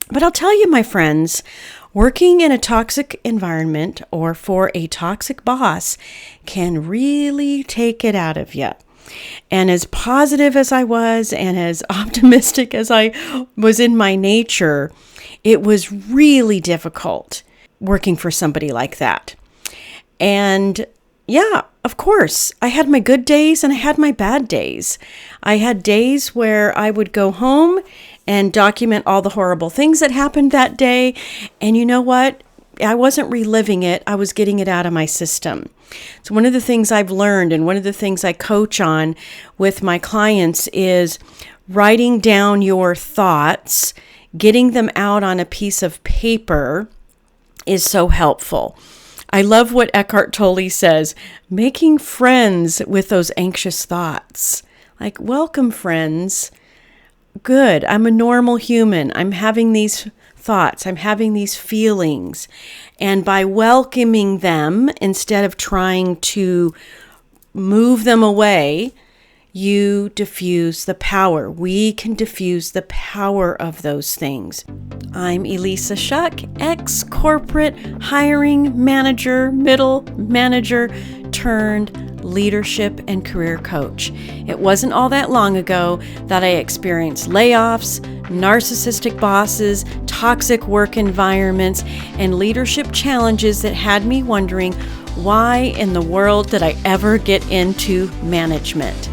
But I'll tell you, my friends, working in a toxic environment or for a toxic boss can really take it out of you. And as positive as I was and as optimistic as I was in my nature, it was really difficult working for somebody like that. And yeah, of course, I had my good days and I had my bad days. I had days where I would go home and document all the horrible things that happened that day. And you know what? I wasn't reliving it. I was getting it out of my system. So one of the things I've learned and one of the things I coach on with my clients is writing down your thoughts, getting them out on a piece of paper is so helpful. I love what Eckhart Tolle says, making friends with those anxious thoughts. Like, welcome, friends. Good. I'm a normal human. I'm having these thoughts. I'm having these feelings. And by welcoming them, instead of trying to move them away, you diffuse the power. We can diffuse the power of those things. I'm Elissa Shuck, ex-corporate hiring manager, middle manager turned leadership and career coach. It wasn't all that long ago that I experienced layoffs, narcissistic bosses, toxic work environments, and leadership challenges that had me wondering, why in the world did I ever get into management?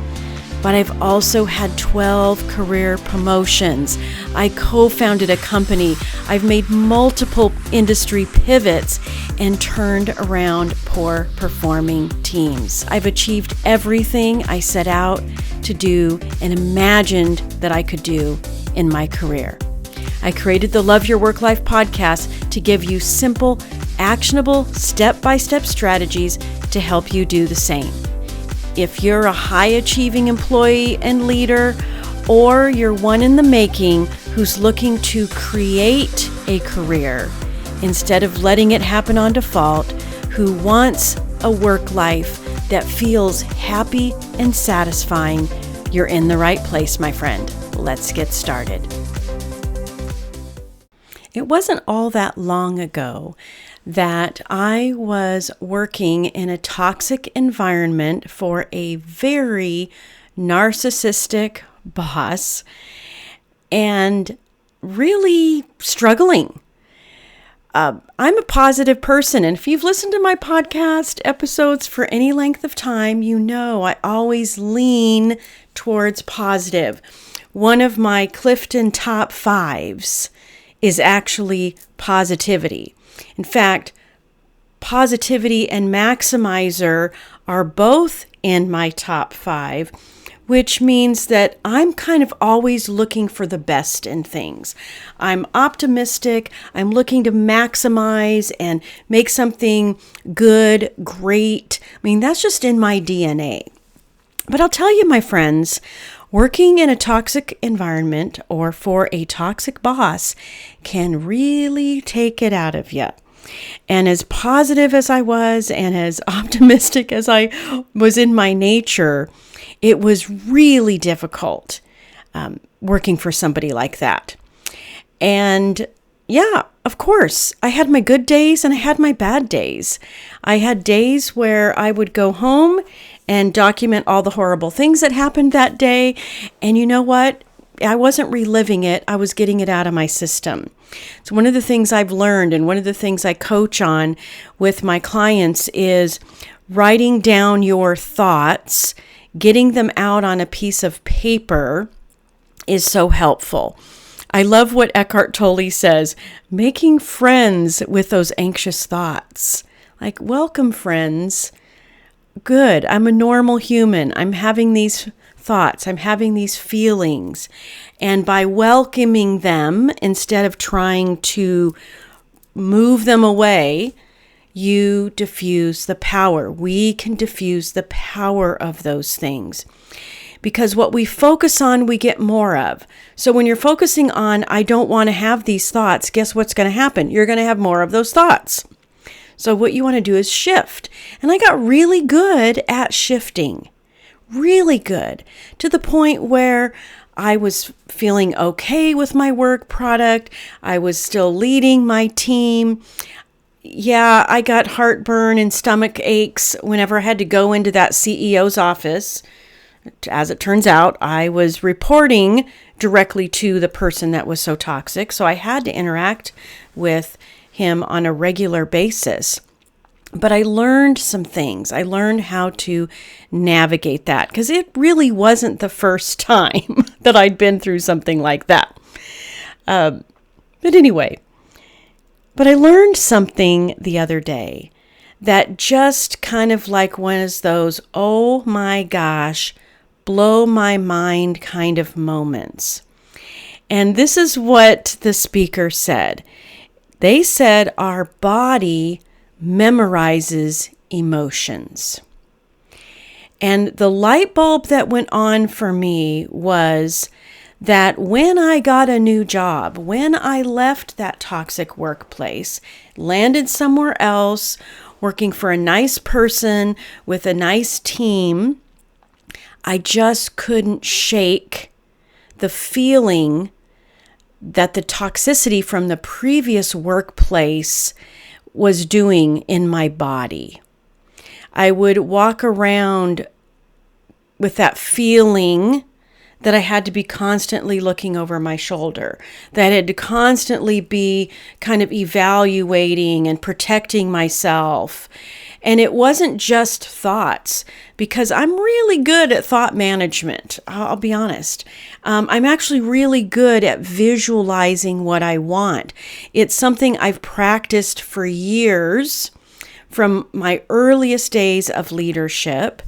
But I've also had 12 career promotions. I co-founded a company. I've made multiple industry pivots and turned around poor performing teams. I've achieved everything I set out to do and imagined that I could do in my career. I created the Love Your Work Life podcast to give you simple, actionable, step-by-step strategies to help you do the same. If you're a high-achieving employee and leader, or you're one in the making who's looking to create a career instead of letting it happen on default, who wants a work life that feels happy and satisfying, you're in the right place, my friend. Let's get started. It wasn't all that long ago that I was working in a toxic environment for a very narcissistic boss and really struggling. I'm a positive person, and if you've listened to my podcast episodes for any length of time, you know I always lean towards positive. One of my Clifton top fives is actually positivity. In fact, positivity and maximizer are both in my top 5, which means that I'm kind of always looking for the best in things. I'm optimistic. I'm looking to maximize and make something good, great. I mean, that's just in my DNA. But I'll tell you, my friends, working in a toxic environment or for a toxic boss can really take it out of you. And as positive as I was and as optimistic as I was in my nature, it was really difficult working for somebody like that. And yeah, of course, I had my good days and I had my bad days. I had days where I would go home and document all the horrible things that happened that day. And you know what? I wasn't reliving it. I was getting it out of my system. So one of the things I've learned and one of the things I coach on with my clients is writing down your thoughts, getting them out on a piece of paper is so helpful. I love what Eckhart Tolle says, making friends with those anxious thoughts. Like, welcome, friends. Good. I'm a normal human. I'm having these thoughts. I'm having these feelings. And by welcoming them, instead of trying to move them away, you diffuse the power. We can diffuse the power of those things. Because what we focus on, we get more of. So when you're focusing on, I don't want to have these thoughts, guess what's going to happen? You're going to have more of those thoughts. So what you want to do is shift. And I got really good at shifting. Really good. To the point where I was feeling okay with my work product. I was still leading my team. Yeah, I got heartburn and stomach aches whenever I had to go into that CEO's office. As it turns out, I was reporting directly to the person that was so toxic, so I had to interact with him on a regular basis. But I learned some things. I learned how to navigate that because it really wasn't the first time that I'd been through something like that. But anyway, but I learned something the other day that just kind of like one of those, oh my gosh, blow my mind kind of moments. And this is what the speaker said. They said our body memorizes emotions. And the light bulb that went on for me was that when I got a new job, when I left that toxic workplace, landed somewhere else, working for a nice person with a nice team, I just couldn't shake the feeling that the toxicity from the previous workplace was doing in my body. I would walk around with that feeling that I had to be constantly looking over my shoulder, that I had to constantly be kind of evaluating and protecting myself. And it wasn't just thoughts, because I'm really good at thought management. I'll be honest. I'm actually really good at visualizing what I want. It's something I've practiced for years from my earliest days of leadership,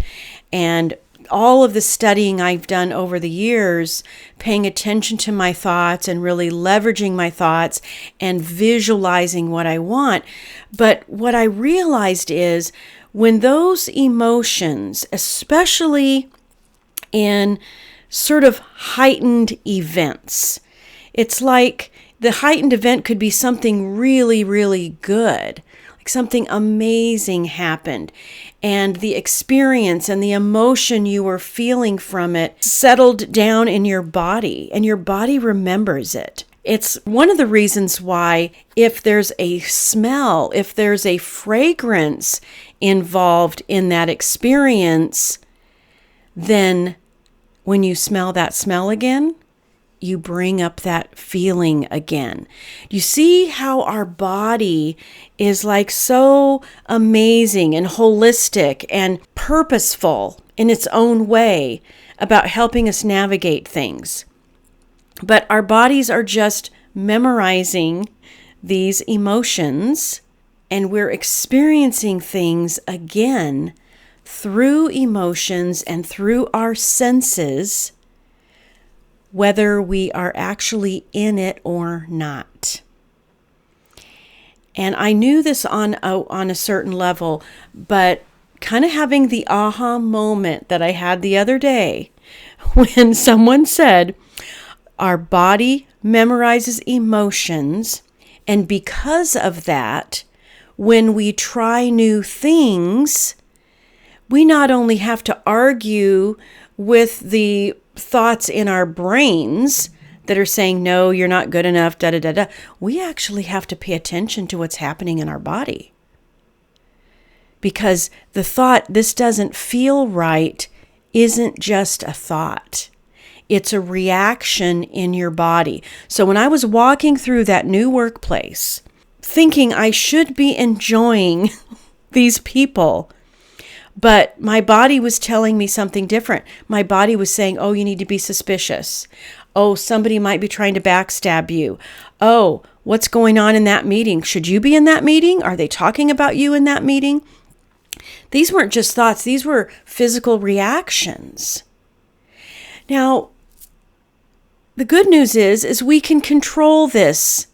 and all of the studying I've done over the years, paying attention to my thoughts and really leveraging my thoughts and visualizing what I want. But what I realized is when those emotions, especially in sort of heightened events, it's like the heightened event could be something really, really good. Something amazing happened, and the experience and the emotion you were feeling from it settled down in your body, and your body remembers it. It's one of the reasons why if there's a smell, if there's a fragrance involved in that experience, then when you smell that smell again, you bring up that feeling again. You see how our body is like so amazing and holistic and purposeful in its own way about helping us navigate things. But our bodies are just memorizing these emotions, and we're experiencing things again through emotions and through our senses, whether we are actually in it or not. And I knew this on a certain level, but kind of having the aha moment that I had the other day when someone said, our body memorizes emotions, and because of that, when we try new things, we not only have to argue with the thoughts in our brains that are saying, no, you're not good enough, da-da-da-da. We actually have to pay attention to what's happening in our body. Because the thought, this doesn't feel right, isn't just a thought. It's a reaction in your body. So when I was walking through that new workplace, thinking I should be enjoying these people, but my body was telling me something different. My body was saying, oh, you need to be suspicious. Oh, somebody might be trying to backstab you. Oh, what's going on in that meeting? Should you be in that meeting? Are they talking about you in that meeting? These weren't just thoughts. These were physical reactions. Now, the good news is we can control this.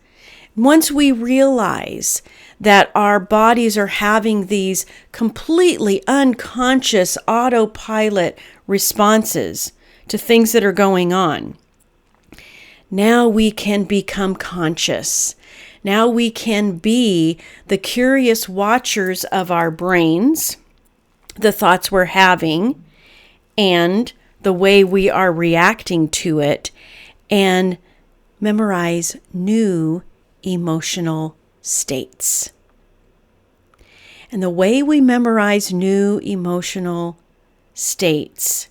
Once we realize that our bodies are having these completely unconscious autopilot responses to things that are going on, now we can become conscious. Now we can be the curious watchers of our brains, the thoughts we're having, and the way we are reacting to it, and memorize new emotional states. And the way we memorize new emotional states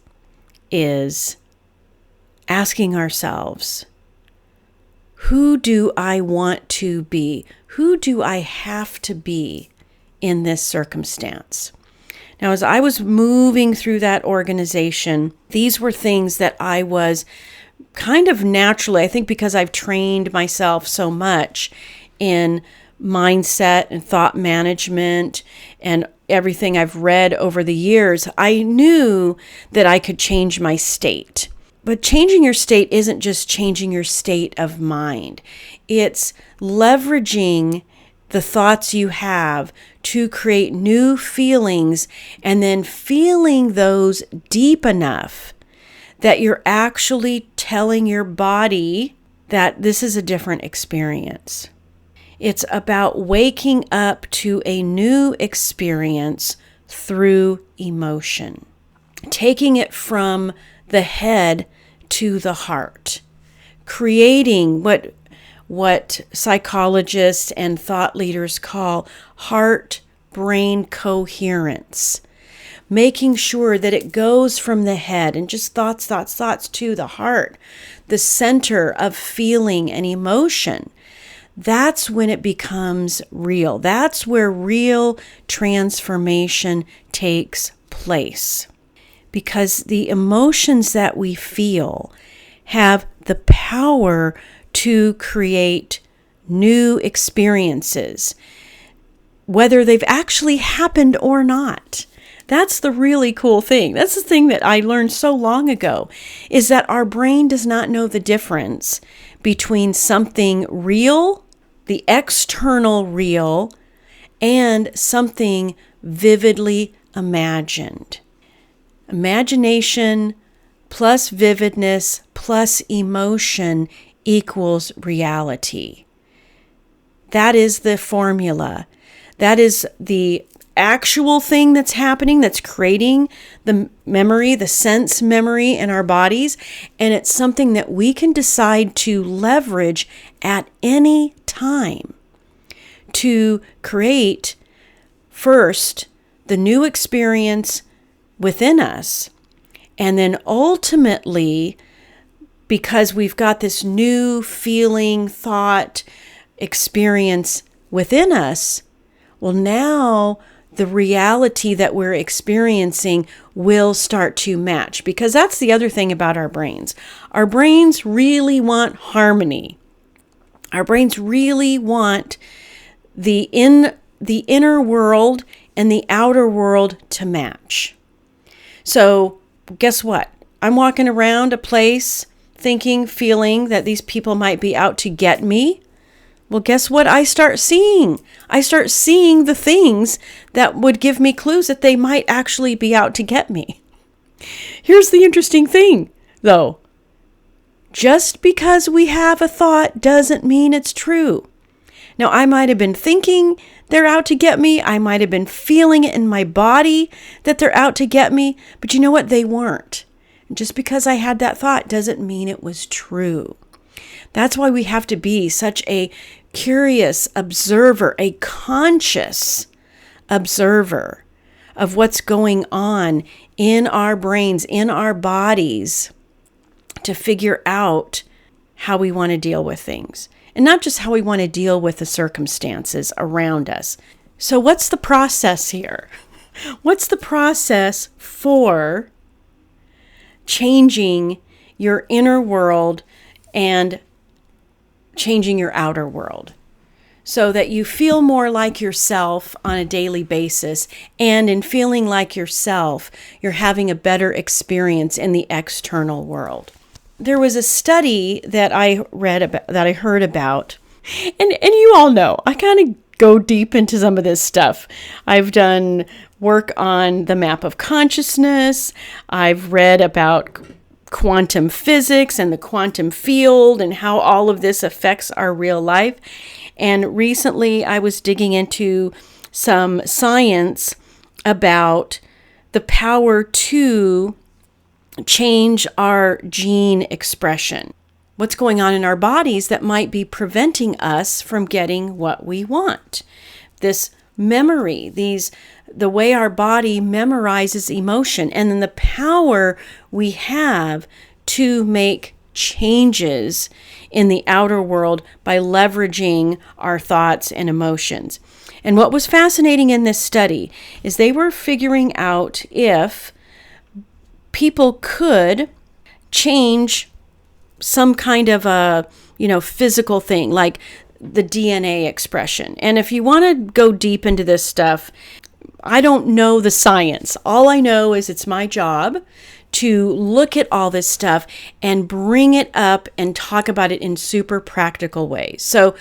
is asking ourselves, who do I want to be? Who do I have to be in this circumstance? Now, as I was moving through that organization, these were things that I was kind of naturally, I think because I've trained myself so much in mindset and thought management and everything I've read over the years, I knew that I could change my state. But changing your state isn't just changing your state of mind. It's leveraging the thoughts you have to create new feelings and then feeling those deep enough that you're actually telling your body that this is a different experience. It's about waking up to a new experience through emotion, taking it from the head to the heart, creating what psychologists and thought leaders call heart-brain coherence, making sure that it goes from the head and just thoughts to the heart, the center of feeling and emotion. That's when it becomes real. That's where real transformation takes place. Because the emotions that we feel have the power to create new experiences, whether they've actually happened or not. That's the really cool thing. That's the thing that I learned so long ago, is that our brain does not know the difference between something real, the external real, and something vividly imagined. Imagination plus vividness plus emotion equals reality. That is the formula. That is the actual thing that's happening, that's creating the memory, the sense memory in our bodies. And it's something that we can decide to leverage at any time to create first the new experience within us. And then ultimately, because we've got this new feeling, thought, experience within us, well, now the reality that we're experiencing will start to match. Because that's the other thing about our brains. Our brains really want harmony. Our brains really want the inner world and the outer world to match. So guess what? I'm walking around a place thinking, feeling that these people might be out to get me. Well, guess what I start seeing? I start seeing the things that would give me clues that they might actually be out to get me. Here's the interesting thing, though. Just because we have a thought doesn't mean it's true. Now, I might have been thinking they're out to get me. I might have been feeling it in my body that they're out to get me. But you know what? They weren't. And just because I had that thought doesn't mean it was true. That's why we have to be such a curious observer, a conscious observer of what's going on in our brains, in our bodies, to figure out how we want to deal with things. And not just how we want to deal with the circumstances around us. So what's the process here? What's the process for changing your inner world and changing your outer world so that you feel more like yourself on a daily basis, and in feeling like yourself, you're having a better experience in the external world? There was a study that I read about, that I heard about, and you all know, I kind of go deep into some of this stuff. I've done work on the map of consciousness. I've read about quantum physics and the quantum field and how all of this affects our real life. And recently I was digging into some science about the power to change our gene expression. What's going on in our bodies that might be preventing us from getting what we want. This memory, the way our body memorizes emotion, and then the power we have to make changes in the outer world by leveraging our thoughts and emotions. And what was fascinating in this study is they were figuring out if people could change some kind of a, physical thing, like the DNA expression. And if you want to go deep into this stuff, I don't know the science. All I know is it's my job to look at all this stuff and bring it up and talk about it in super practical ways. So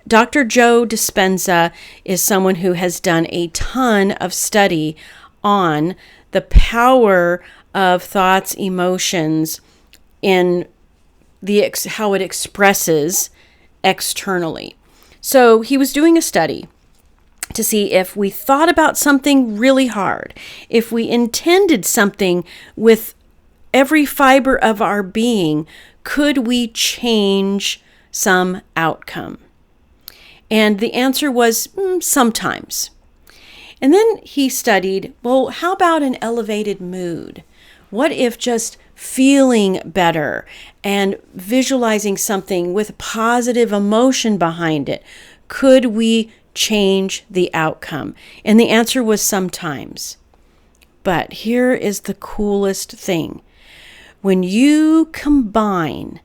Dr. Joe Dispenza is someone who has done a ton of study on the power of thoughts, emotions in how it expresses externally. So he was doing a study to see if we thought about something really hard, if we intended something with every fiber of our being, could we change some outcome? And the answer was sometimes. And then he studied, well, how about an elevated mood? What if just feeling better and visualizing something with positive emotion behind it, could we change the outcome? And the answer was sometimes. But here is the coolest thing. When you combine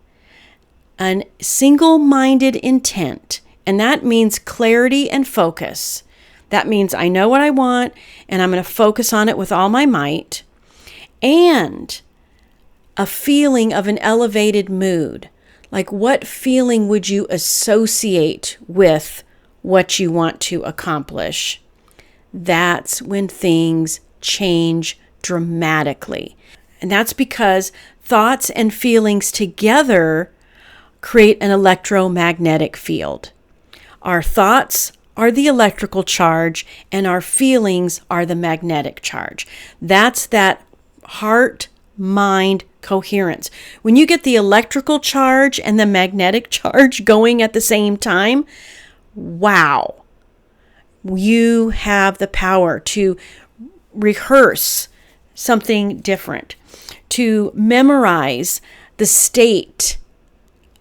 a single-minded intent, and that means clarity and focus, that means I know what I want and I'm going to focus on it with all my might, and a feeling of an elevated mood. Like, what feeling would you associate with what you want to accomplish? That's when things change dramatically. And that's because thoughts and feelings together create an electromagnetic field. Our thoughts are the electrical charge and our feelings are the magnetic charge. That's that heart-mind coherence. When you get the electrical charge and the magnetic charge going at the same time, wow, you have the power to rehearse something different, to memorize the state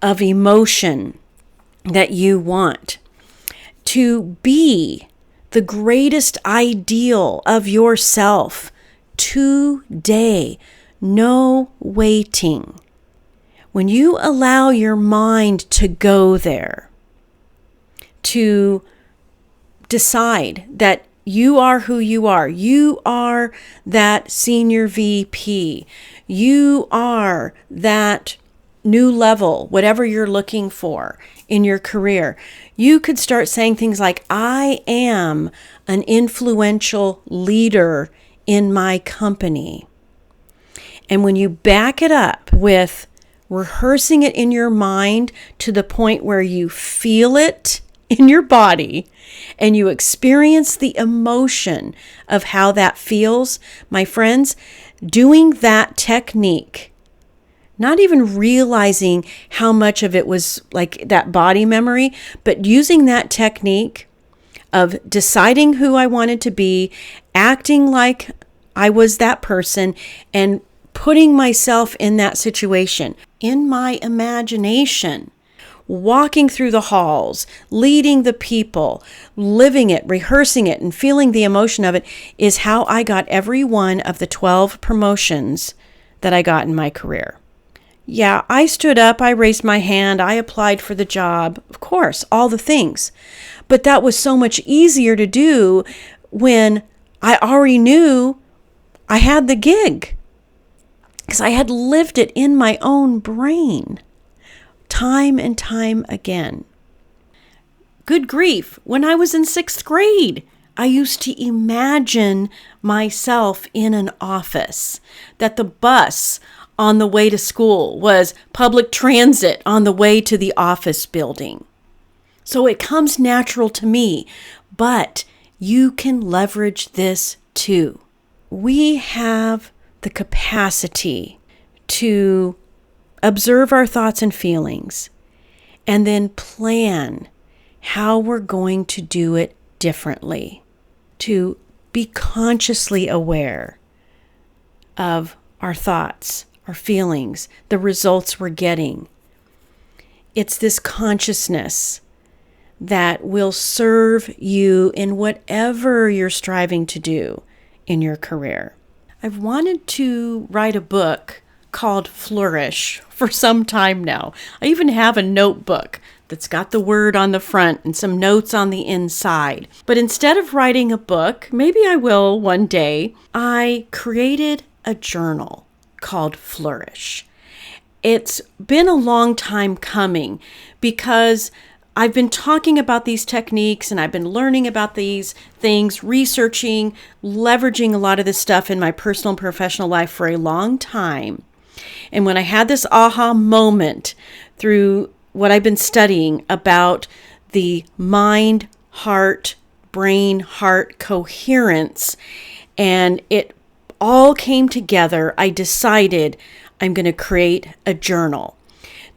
of emotion that you want, to be the greatest ideal of yourself today. No waiting. When you allow your mind to go there, to decide that you are who you are that senior VP, you are that new level, whatever you're looking for in your career, you could start saying things like, I am an influential leader in my company. And when you back it up with rehearsing it in your mind to the point where you feel it in your body and you experience the emotion of how that feels, my friends, doing that technique, not even realizing how much of it was like that body memory, but using that technique of deciding who I wanted to be, acting like I was that person, and putting myself in that situation, in my imagination, walking through the halls, leading the people, living it, rehearsing it, and feeling the emotion of it, is how I got every one of the 12 promotions that I got in my career. Yeah, I stood up, I raised my hand, I applied for the job, of course, all the things. But that was so much easier to do when I already knew I had the gig, because I had lived it in my own brain time and time again. Good grief, when I was in 6th grade, I used to imagine myself in an office, that the bus on the way to school was public transit on the way to the office building. So it comes natural to me, but you can leverage this too. We have the capacity to observe our thoughts and feelings and then plan how we're going to do it differently, to be consciously aware of our thoughts, our feelings, the results we're getting. It's this consciousness that will serve you in whatever you're striving to do in your career. I've wanted to write a book called Flourish for some time now. I even have a notebook that's got the word on the front and some notes on the inside. But instead of writing a book, maybe I will one day, I created a journal called Flourish. It's been a long time coming because I've been talking about these techniques and I've been learning about these things, researching, leveraging a lot of this stuff in my personal and professional life for a long time. And when I had this aha moment through what I've been studying about the mind, heart, brain, heart coherence, and it all came together, I decided I'm going to create a journal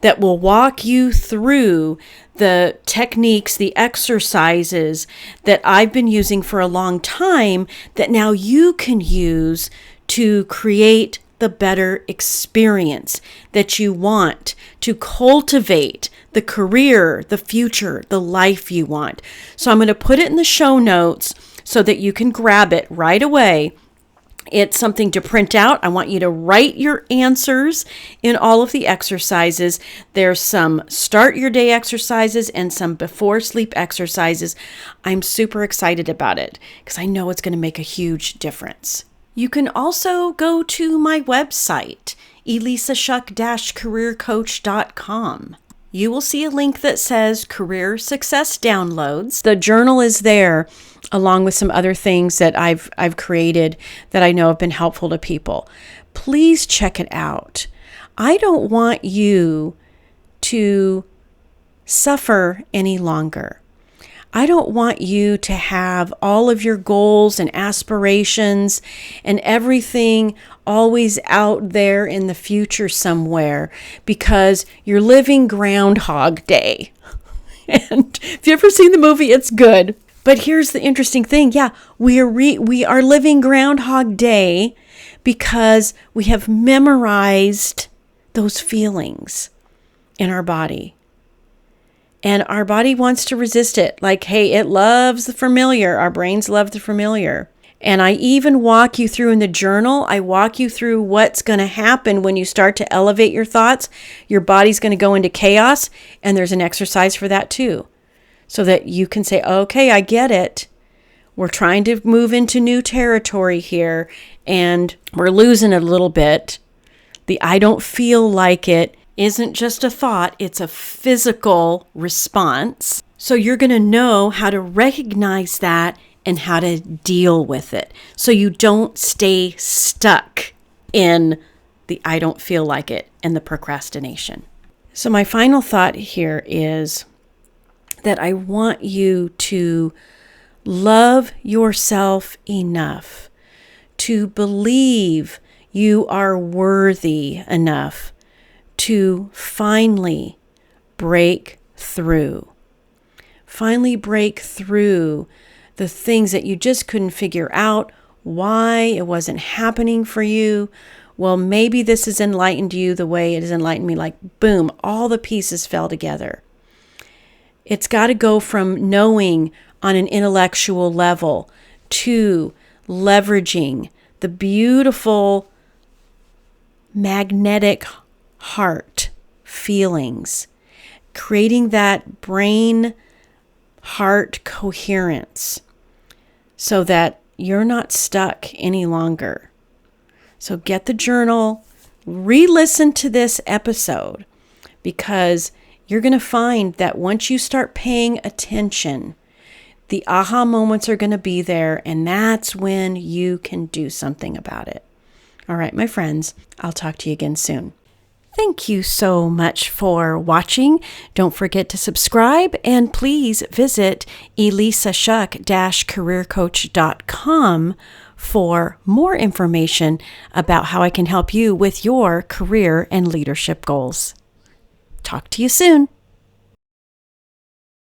that will walk you through the techniques, the exercises that I've been using for a long time that now you can use to create the better experience that you want, to cultivate the career, the future, the life you want. So I'm going to put it in the show notes so that you can grab it right away. It's something to print out. I want you to write your answers in all of the exercises. There's some start your day exercises and some before sleep exercises. I'm super excited about it because I know it's going to make a huge difference. You can also go to my website, elissashuck-careercoach.com. You will see a link that says Career Success Downloads. The journal is there along with some other things that I've created that I know have been helpful to people. Please check it out. I don't want you to suffer any longer. I don't want you to have all of your goals and aspirations and everything always out there in the future somewhere because you're living Groundhog Day. And if you've ever seen the movie, it's good. But here's the interesting thing. Yeah, we are living Groundhog Day because we have memorized those feelings in our body. And our body wants to resist it. Like, hey, it loves the familiar. Our brains love the familiar. And I even walk you through in the journal, I walk you through what's going to happen when you start to elevate your thoughts. Your body's going to go into chaos. And there's an exercise for that too. So that you can say, okay, I get it. We're trying to move into new territory here. And we're losing it a little bit. The I don't feel like it isn't just a thought, it's a physical response. So you're going to know how to recognize that and how to deal with it. So you don't stay stuck in the I don't feel like it and the procrastination. So my final thought here is that I want you to love yourself enough to believe you are worthy enough to finally break through. Finally break through the things that you just couldn't figure out, why it wasn't happening for you. Well, maybe this has enlightened you the way it has enlightened me, like boom, all the pieces fell together. It's got to go from knowing on an intellectual level to leveraging the beautiful magnetic heart feelings, creating that brain heart coherence so that you're not stuck any longer. So get the journal, re-listen to this episode, because you're going to find that once you start paying attention, the aha moments are going to be there, and that's when you can do something about it. All right, my friends, I'll talk to you again soon. Thank you so much for watching. Don't forget to subscribe, and please visit elissashuck-careercoach.com for more information about how I can help you with your career and leadership goals. Talk to you soon.